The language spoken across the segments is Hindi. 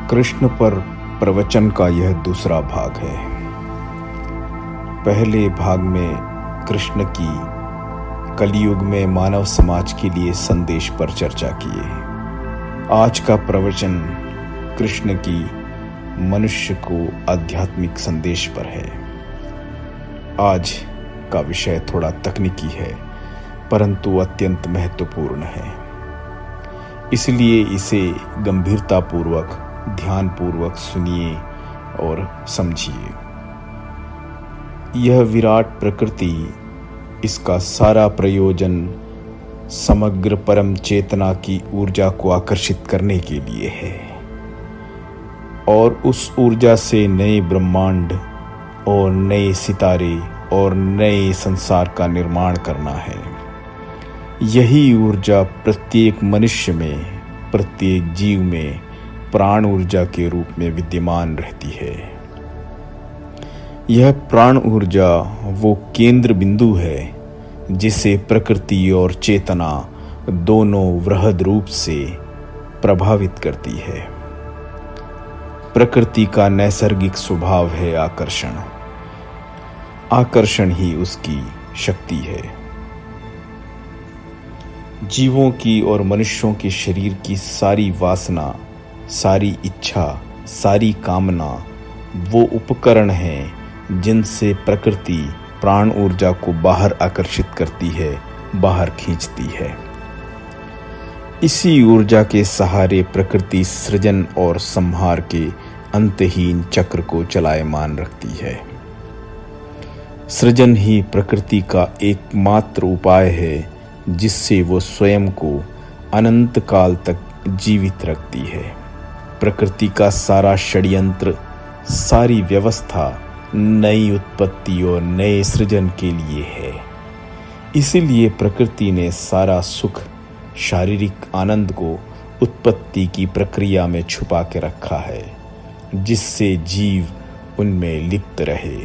कृष्ण पर प्रवचन का यह दूसरा भाग है। पहले भाग में कृष्ण की कलयुग में मानव समाज के लिए संदेश पर चर्चा किए। आज का प्रवचन कृष्ण की मनुष्य को आध्यात्मिक संदेश पर है। आज का विषय थोड़ा तकनीकी है परंतु अत्यंत महत्वपूर्ण है, इसलिए इसे गंभीरतापूर्वक ध्यानपूर्वक सुनिए और समझिए। यह विराट प्रकृति, इसका सारा प्रयोजन समग्र परम चेतना की ऊर्जा को आकर्षित करने के लिए है और उस ऊर्जा से नए ब्रह्मांड और नए सितारे और नए संसार का निर्माण करना है। यही ऊर्जा प्रत्येक मनुष्य में, प्रत्येक जीव में प्राण ऊर्जा के रूप में विद्यमान रहती है। यह प्राण ऊर्जा वो केंद्र बिंदु है जिसे प्रकृति और चेतना दोनों वृहद रूप से प्रभावित करती है। प्रकृति का नैसर्गिक स्वभाव है आकर्षण। आकर्षण ही उसकी शक्ति है। जीवों की और मनुष्यों के शरीर की सारी वासना, सारी इच्छा, सारी कामना वो उपकरण हैं जिनसे प्रकृति प्राण ऊर्जा को बाहर आकर्षित करती है, बाहर खींचती है। इसी ऊर्जा के सहारे प्रकृति सृजन और संहार के अंतहीन चक्र को चलायमान रखती है। सृजन ही प्रकृति का एकमात्र उपाय है जिससे वो स्वयं को अनंत काल तक जीवित रखती है। प्रकृति का सारा षड्यंत्र, सारी व्यवस्था नई उत्पत्ति और नए सृजन के लिए है। इसीलिए प्रकृति ने सारा सुख, शारीरिक आनंद को उत्पत्ति की प्रक्रिया में छुपा के रखा है, जिससे जीव उनमें लिप्त रहे।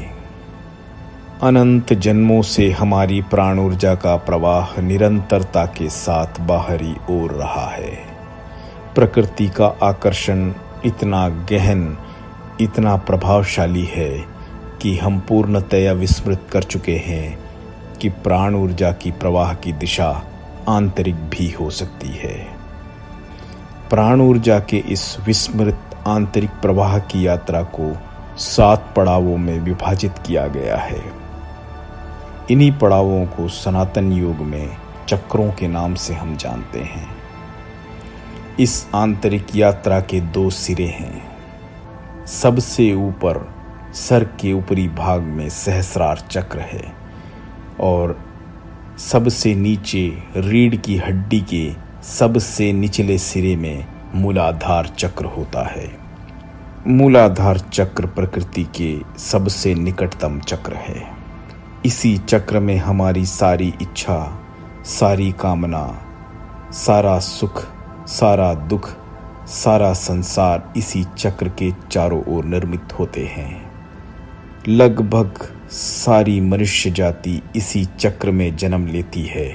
अनंत जन्मों से हमारी प्राण ऊर्जा का प्रवाह निरंतरता के साथ बाहरी ओर रहा है। प्रकृति का आकर्षण इतना गहन, इतना प्रभावशाली है कि हम पूर्णतया विस्मृत कर चुके हैं कि प्राण ऊर्जा की प्रवाह की दिशा आंतरिक भी हो सकती है। प्राण ऊर्जा के इस विस्मृत आंतरिक प्रवाह की यात्रा को 7 पड़ावों में विभाजित किया गया है। इन्हीं पड़ावों को सनातन योग में चक्रों के नाम से हम जानते हैं। इस आंतरिक यात्रा के 2 सिरे हैं। सबसे ऊपर सर के ऊपरी भाग में सहस्रार चक्र है और सबसे नीचे रीढ़ की हड्डी के सबसे निचले सिरे में मूलाधार चक्र होता है। मूलाधार चक्र प्रकृति के सबसे निकटतम चक्र है। इसी चक्र में हमारी सारी इच्छा, सारी कामना, सारा सुख, सारा दुख, सारा संसार इसी चक्र के चारों ओर निर्मित होते हैं। लगभग सारी मनुष्य जाति इसी चक्र में जन्म लेती है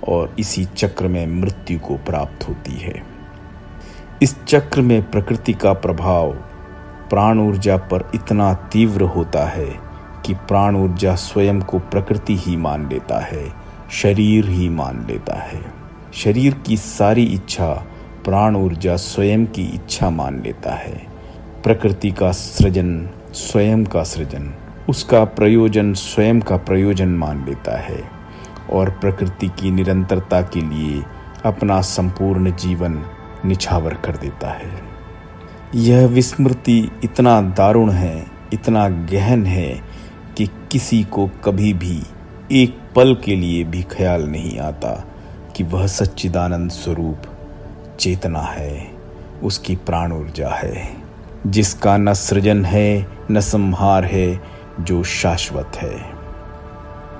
और इसी चक्र में मृत्यु को प्राप्त होती है। इस चक्र में प्रकृति का प्रभाव प्राण ऊर्जा पर इतना तीव्र होता है कि प्राण ऊर्जा स्वयं को प्रकृति ही मान लेता है, शरीर ही मान लेता है। शरीर की सारी इच्छा प्राण ऊर्जा स्वयं की इच्छा मान लेता है। प्रकृति का सृजन स्वयं का सृजन, उसका प्रयोजन स्वयं का प्रयोजन मान लेता है और प्रकृति की निरंतरता के लिए अपना संपूर्ण जीवन निछावर कर देता है। यह विस्मृति इतना दारुण है, इतना गहन है कि किसी को कभी भी एक पल के लिए भी ख्याल नहीं आता कि वह सच्चिदानंद स्वरूप चेतना है, उसकी प्राण ऊर्जा है, जिसका न सृजन है न संहार है, जो शाश्वत है।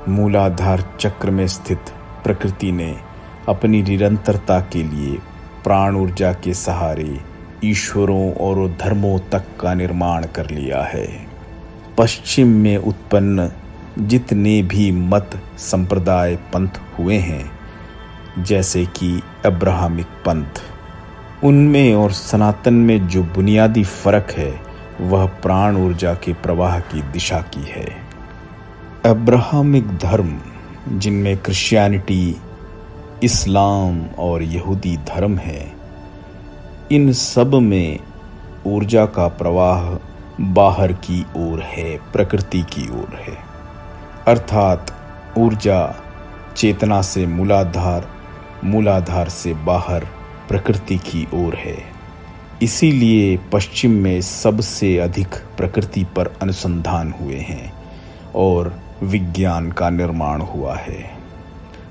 मूलाधार चक्र में स्थित प्रकृति ने अपनी निरंतरता के लिए प्राण ऊर्जा के सहारे ईश्वरों और धर्मों तक का निर्माण कर लिया है। पश्चिम में उत्पन्न जितने भी मत, संप्रदाय, पंथ हुए हैं, जैसे कि अब्राहमिक पंथ, उनमें और सनातन में जो बुनियादी फर्क है वह प्राण ऊर्जा के प्रवाह की दिशा की है। अब्राहमिक धर्म, जिनमें क्रिश्चियनिटी, इस्लाम और यहूदी धर्म है, इन सब में ऊर्जा का प्रवाह बाहर की ओर है, प्रकृति की ओर है। अर्थात ऊर्जा चेतना से मूलाधार, मूलाधार से बाहर प्रकृति की ओर है। इसीलिए पश्चिम में सबसे अधिक प्रकृति पर अनुसंधान हुए हैं और विज्ञान का निर्माण हुआ है।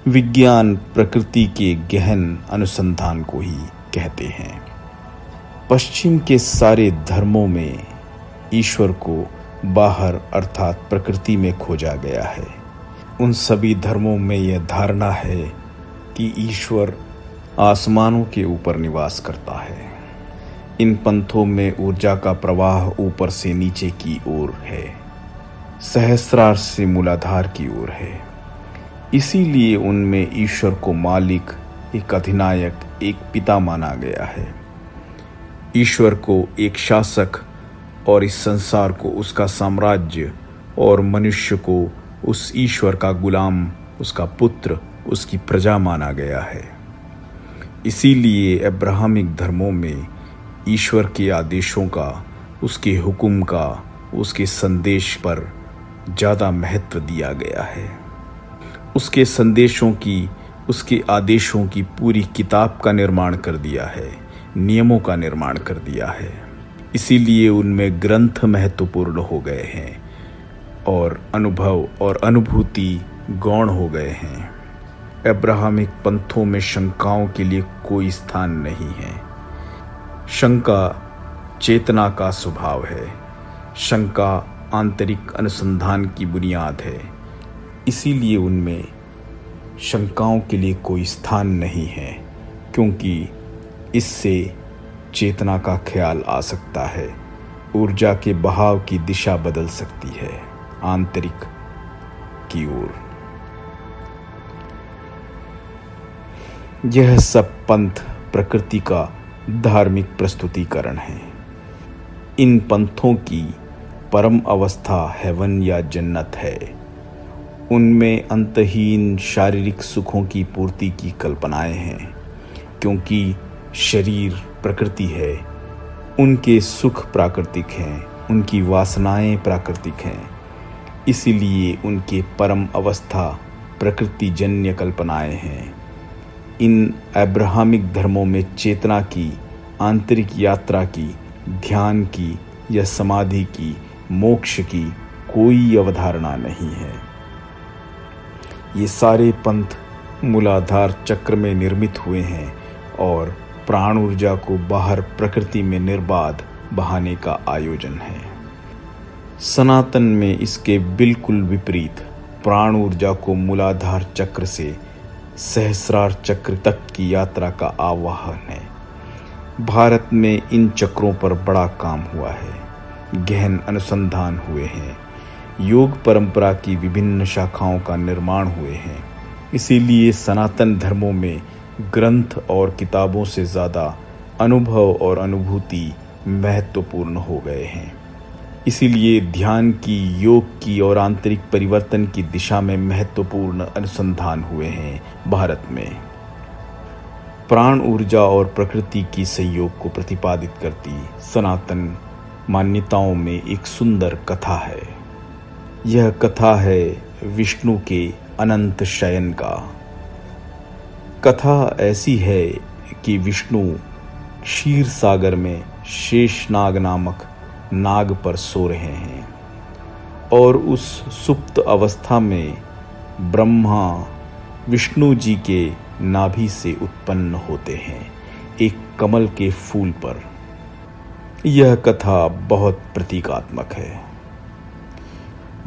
विज्ञान प्रकृति के गहन अनुसंधान को ही कहते हैं। पश्चिम के सारे धर्मों में ईश्वर को बाहर अर्थात प्रकृति में खोजा गया है। उन सभी धर्मों में यह धारणा है कि ईश्वर आसमानों के ऊपर निवास करता है। इन पंथों में ऊर्जा का प्रवाह ऊपर से नीचे की ओर है, सहस्रार से मूलाधार की ओर है। इसीलिए उनमें ईश्वर को मालिक, एक अधिनायक, एक पिता माना गया है। ईश्वर को एक शासक और इस संसार को उसका साम्राज्य और मनुष्य को उस ईश्वर का गुलाम, उसका पुत्र, उसकी प्रजा माना गया है। इसीलिए अब्राहमिक धर्मों में ईश्वर के आदेशों का, उसके हुक्म का, उसके संदेश पर ज़्यादा महत्व दिया गया है। उसके संदेशों की, उसके आदेशों की पूरी किताब का निर्माण कर दिया है, नियमों का निर्माण कर दिया है। इसीलिए उनमें ग्रंथ महत्वपूर्ण हो गए हैं और अनुभव और अनुभूति गौण हो गए हैं। अब्राहमिक पंथों में शंकाओं के लिए कोई स्थान नहीं है। शंका चेतना का स्वभाव है। शंका आंतरिक अनुसंधान की बुनियाद है। इसीलिए उनमें शंकाओं के लिए कोई स्थान नहीं है, क्योंकि इससे चेतना का ख्याल आ सकता है। ऊर्जा के बहाव की दिशा बदल सकती है आंतरिक की ओर। यह सब पंथ प्रकृति का धार्मिक प्रस्तुतिकरण है। इन पंथों की परम अवस्था हेवन या जन्नत है। उनमें अंतहीन शारीरिक सुखों की पूर्ति की कल्पनाएं हैं, क्योंकि शरीर प्रकृति है। उनके सुख प्राकृतिक हैं, उनकी वासनाएं प्राकृतिक हैं। इसीलिए उनके परम अवस्था प्रकृतिजन्य कल्पनाएं हैं। इन अब्राहमिक धर्मों में चेतना की, आंतरिक यात्रा की, ध्यान की या समाधि की, मोक्ष की कोई अवधारणा नहीं है। ये सारे पंथ मूलाधार चक्र में निर्मित हुए हैं और प्राण ऊर्जा को बाहर प्रकृति में निर्बाध बहाने का आयोजन है। सनातन में इसके बिल्कुल विपरीत प्राण ऊर्जा को मूलाधार चक्र से सहस्रार चक्र तक की यात्रा का आवाहन है। भारत में इन चक्रों पर बड़ा काम हुआ है, गहन अनुसंधान हुए हैं, योग परंपरा की विभिन्न शाखाओं का निर्माण हुए हैं। इसीलिए सनातन धर्मों में ग्रंथ और किताबों से ज़्यादा अनुभव और अनुभूति महत्वपूर्ण हो गए हैं। इसीलिए ध्यान की, योग की और आंतरिक परिवर्तन की दिशा में महत्वपूर्ण अनुसंधान हुए हैं भारत में। प्राण ऊर्जा और प्रकृति की संयोग को प्रतिपादित करती सनातन मान्यताओं में एक सुंदर कथा है। यह कथा है विष्णु के अनंत शयन का। कथा ऐसी है कि विष्णु क्षीर सागर में शेषनाग नामक नाग पर सो रहे हैं और उस सुप्त अवस्था में ब्रह्मा विष्णु जी के नाभि से उत्पन्न होते हैं, एक कमल के फूल पर। यह कथा बहुत प्रतीकात्मक है।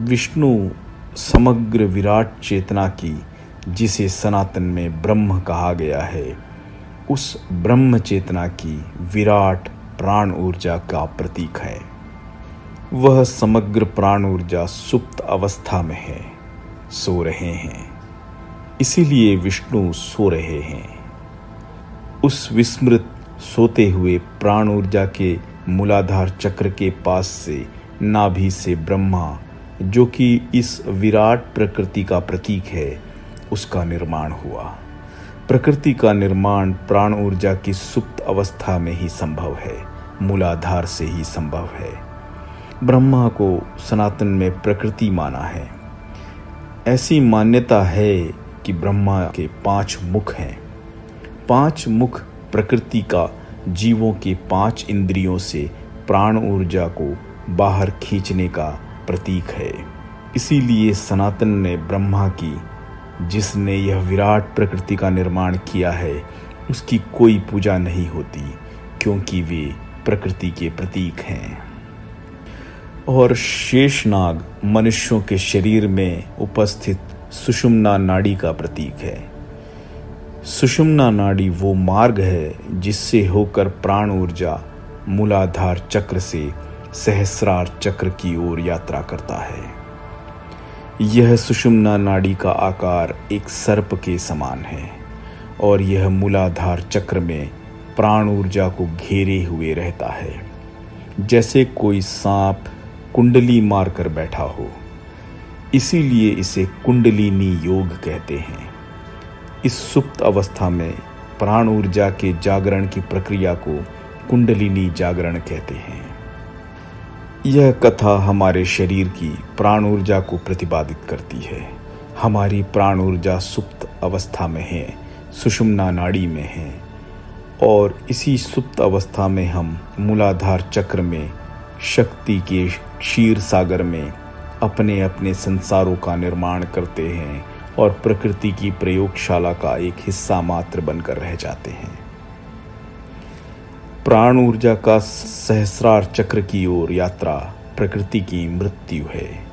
विष्णु समग्र विराट चेतना की, जिसे सनातन में ब्रह्म कहा गया है, उस ब्रह्म चेतना की विराट प्राण ऊर्जा का प्रतीक है। वह समग्र प्राण ऊर्जा सुप्त अवस्था में है, सो रहे हैं। इसीलिए विष्णु सो रहे हैं। उस विस्मृत सोते हुए प्राण ऊर्जा के मूलाधार चक्र के पास से नाभि से ब्रह्मा, जो कि इस विराट प्रकृति का प्रतीक है, उसका निर्माण हुआ। प्रकृति का निर्माण प्राण ऊर्जा की सुप्त अवस्था में ही संभव है, मूलाधार से ही संभव है। ब्रह्मा को सनातन में प्रकृति माना है। ऐसी मान्यता है कि ब्रह्मा के 5 मुख हैं। 5 मुख प्रकृति का जीवों के 5 इंद्रियों से प्राण ऊर्जा को बाहर खींचने का प्रतीक है। इसीलिए सनातन ने ब्रह्मा की, जिसने यह विराट प्रकृति का निर्माण किया है, उसकी कोई पूजा नहीं होती, क्योंकि वे प्रकृति के प्रतीक हैं। और शेषनाग मनुष्यों के शरीर में उपस्थित सुषुम्ना नाड़ी का प्रतीक है। सुषुम्ना नाड़ी वो मार्ग है जिससे होकर प्राण ऊर्जा मूलाधार चक्र से सहस्रार चक्र की ओर यात्रा करता है। यह सुषुम्ना नाड़ी का आकार एक सर्प के समान है और यह मूलाधार चक्र में प्राण ऊर्जा को घेरे हुए रहता है, जैसे कोई सांप कुंडली मारकर बैठा हो। इसीलिए इसे कुंडलिनी योग कहते हैं। इस सुप्त अवस्था में प्राण ऊर्जा के जागरण की प्रक्रिया को कुंडलिनी जागरण कहते हैं। यह कथा हमारे शरीर की प्राण ऊर्जा को प्रतिपादित करती है। हमारी प्राण ऊर्जा सुप्त अवस्था में है, सुषुम्ना नाड़ी में है, और इसी सुप्त अवस्था में हम मूलाधार चक्र में शक्ति के क्षीर सागर में अपने अपने संसारों का निर्माण करते हैं और प्रकृति की प्रयोगशाला का एक हिस्सा मात्र बनकर रह जाते हैं। प्राण ऊर्जा का सहस्रार चक्र की ओर यात्रा प्रकृति की मृत्यु है।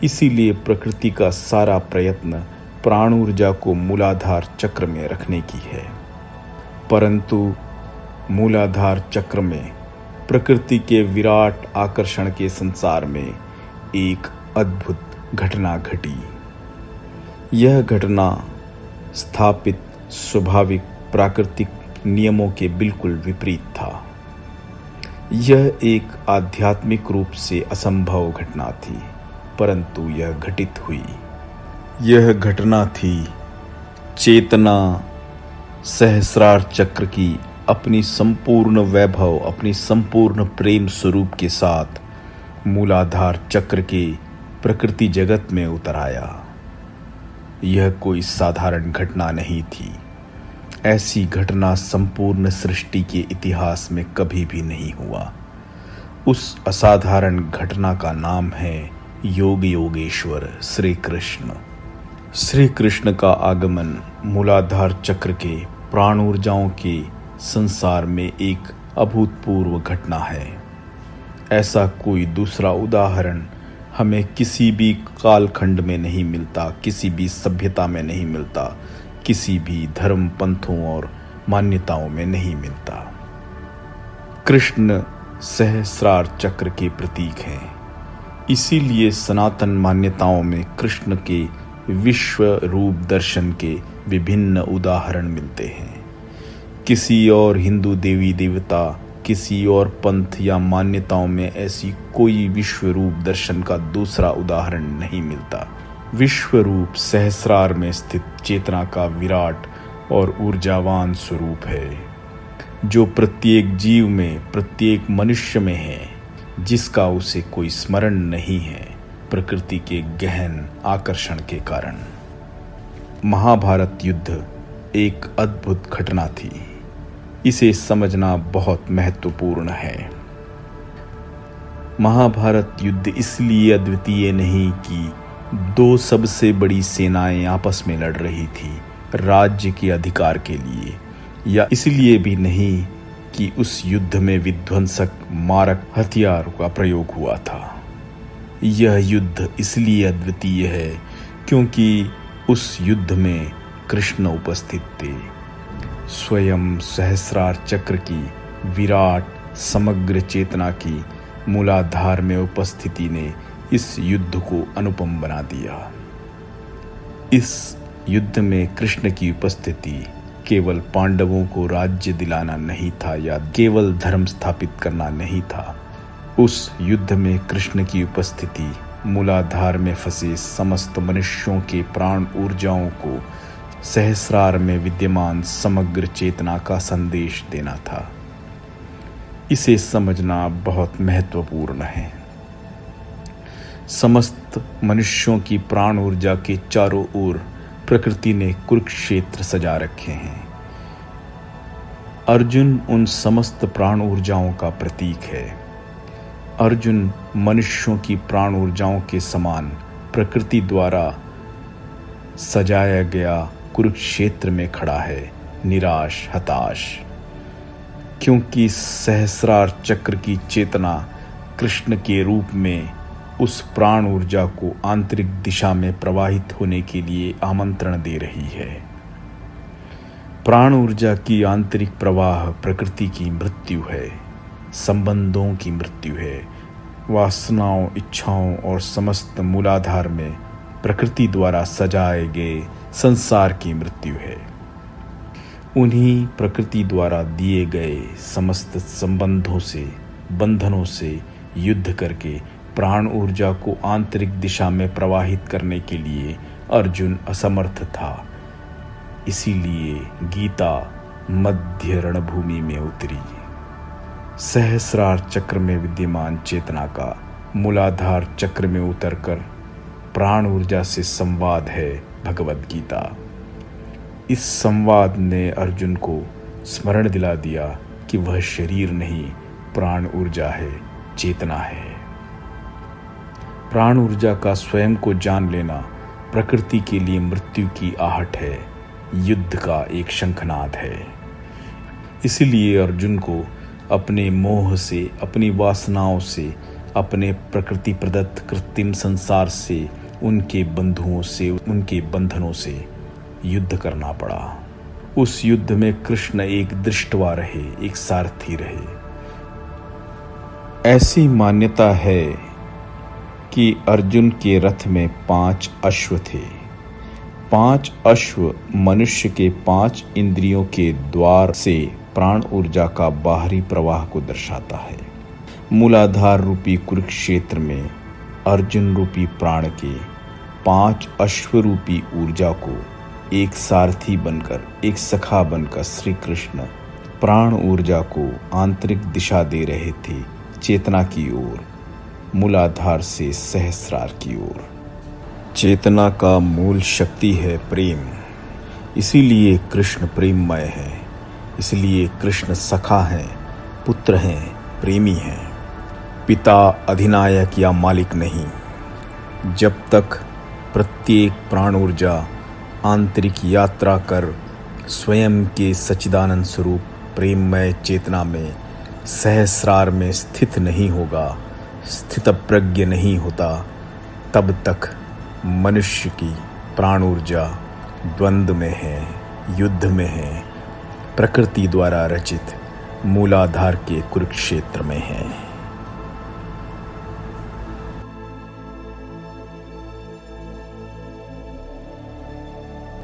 इसीलिए प्रकृति का सारा प्रयत्न प्राण ऊर्जा को मूलाधार चक्र में रखने की है। परंतु मूलाधार चक्र में प्रकृति के विराट आकर्षण के संसार में एक अद्भुत घटना घटी। यह घटना स्थापित स्वाभाविक प्राकृतिक नियमों के बिल्कुल विपरीत था। यह एक आध्यात्मिक रूप से असंभव घटना थी, परंतु यह घटित हुई। यह घटना थी चेतना सहस्रार चक्र की अपनी संपूर्ण वैभव, अपनी संपूर्ण प्रेम स्वरूप के साथ मूलाधार चक्र के प्रकृति जगत में उतर आया। यह कोई साधारण घटना नहीं थी। ऐसी घटना संपूर्ण सृष्टि के इतिहास में कभी भी नहीं हुआ। उस असाधारण घटना का नाम है योग योगेश्वर श्री कृष्ण। श्री कृष्ण का आगमन मूलाधार चक्र के प्राण ऊर्जाओं के संसार में एक अभूतपूर्व घटना है। ऐसा कोई दूसरा उदाहरण हमें किसी भी कालखंड में नहीं मिलता, किसी भी सभ्यता में नहीं मिलता, किसी भी धर्म पंथों और मान्यताओं में नहीं मिलता। कृष्ण सहस्रार चक्र के प्रतीक हैं। इसीलिए सनातन मान्यताओं में कृष्ण के विश्व रूप दर्शन के विभिन्न उदाहरण मिलते हैं। किसी और हिंदू देवी देवता, किसी और पंथ या मान्यताओं में ऐसी कोई विश्व रूप दर्शन का दूसरा उदाहरण नहीं मिलता। विश्व रूप सहस्रार में स्थित चेतना का विराट और ऊर्जावान स्वरूप है, जो प्रत्येक जीव में, प्रत्येक मनुष्य में है, जिसका उसे कोई स्मरण नहीं है, प्रकृति के गहन आकर्षण के कारण। महाभारत युद्ध एक अद्भुत घटना थी। इसे समझना बहुत महत्वपूर्ण है। महाभारत युद्ध इसलिए अद्वितीय नहीं कि दो सबसे बड़ी सेनाएं आपस में लड़ रही थी राज्य के अधिकार के लिए, या इसलिए भी नहीं कि उस युद्ध में विध्वंसक मारक हथियारों का प्रयोग हुआ था। यह युद्ध इसलिए अद्वितीय है क्योंकि उस युद्ध में कृष्ण उपस्थित थे। स्वयं सहस्रार चक्र की विराट समग्र चेतना की मूलाधार में उपस्थिति ने इस युद्ध को अनुपम बना दिया। इस युद्ध में कृष्ण की उपस्थिति केवल पांडवों को राज्य दिलाना नहीं था या केवल धर्म स्थापित करना नहीं था। उस युद्ध में कृष्ण की उपस्थिति मूलाधार में फंसे समस्त मनुष्यों के प्राण ऊर्जाओं को सहस्रार में विद्यमान समग्र चेतना का संदेश देना था। इसे समझना बहुत महत्वपूर्ण है। समस्त मनुष्यों की प्राण ऊर्जा के चारों ओर प्रकृति ने कुरुक्षेत्र सजा रखे हैं। अर्जुन उन समस्त प्राण ऊर्जाओं का प्रतीक है। अर्जुन मनुष्यों की प्राण ऊर्जाओं के समान प्रकृति द्वारा सजाया गया कुरुक्षेत्र में खड़ा है, निराश, हताश, क्योंकि सहस्रार चक्र की चेतना कृष्ण के रूप में उस प्राण ऊर्जा को आंतरिक दिशा में प्रवाहित होने के लिए आमंत्रण दे रही है। प्राण ऊर्जा की आंतरिक प्रवाह प्रकृति की मृत्यु है, संबंधों की मृत्यु है, वासनाओं, इच्छाओं और समस्त मूलाधार में प्रकृति द्वारा सजाए गए संसार की मृत्यु है। उन्हीं प्रकृति द्वारा दिए गए समस्त संबंधों से, बंधनों से युद्ध करके प्राण ऊर्जा को आंतरिक दिशा में प्रवाहित करने के लिए अर्जुन असमर्थ था। इसीलिए गीता मध्य रणभूमि में उतरी। सहस्रार चक्र में विद्यमान चेतना का मूलाधार चक्र में उतरकर प्राण ऊर्जा से संवाद है भगवद गीता। इस संवाद ने अर्जुन को स्मरण दिला दिया कि वह शरीर नहीं, प्राण ऊर्जा है, चेतना है। प्राण ऊर्जा का स्वयं को जान लेना प्रकृति के लिए मृत्यु की आहट है, युद्ध का एक शंखनाद है। इसलिए अर्जुन को अपने मोह से, अपनी वासनाओं से, अपने प्रकृति प्रदत्त कृत्रिम संसार से, उनके बंधुओं से, उनके बंधनों से युद्ध करना पड़ा। उस युद्ध में कृष्ण एक दृष्टवा रहे, एक सारथी रहे। ऐसी मान्यता है कि अर्जुन के रथ में 5 अश्व थे। 5 अश्व मनुष्य के 5 इंद्रियों के द्वार से प्राण ऊर्जा का बाहरी प्रवाह को दर्शाता है। मूलाधार रूपी कुरुक्षेत्र में अर्जुन रूपी प्राण के 5 अश्व रूपी ऊर्जा को एक सारथी बनकर, एक सखा बनकर श्री कृष्ण प्राण ऊर्जा को आंतरिक दिशा दे रहे थे, चेतना की ओर, मूलाधार से सहस्रार की ओर। चेतना का मूल शक्ति है प्रेम। इसीलिए कृष्ण प्रेममय है। इसलिए कृष्ण सखा हैं, पुत्र हैं, प्रेमी हैं, पिता, अधिनायक या मालिक नहीं। जब तक प्रत्येक प्राण ऊर्जा आंतरिक यात्रा कर स्वयं के सच्चिदानंद स्वरूप प्रेममय चेतना में, सहस्रार में स्थित नहीं होगा, स्थितप्रज्ञ नहीं होता, तब तक मनुष्य की प्राण ऊर्जा द्वंद्व में है, युद्ध में है, प्रकृति द्वारा रचित मूलाधार के कुरुक्षेत्र में है।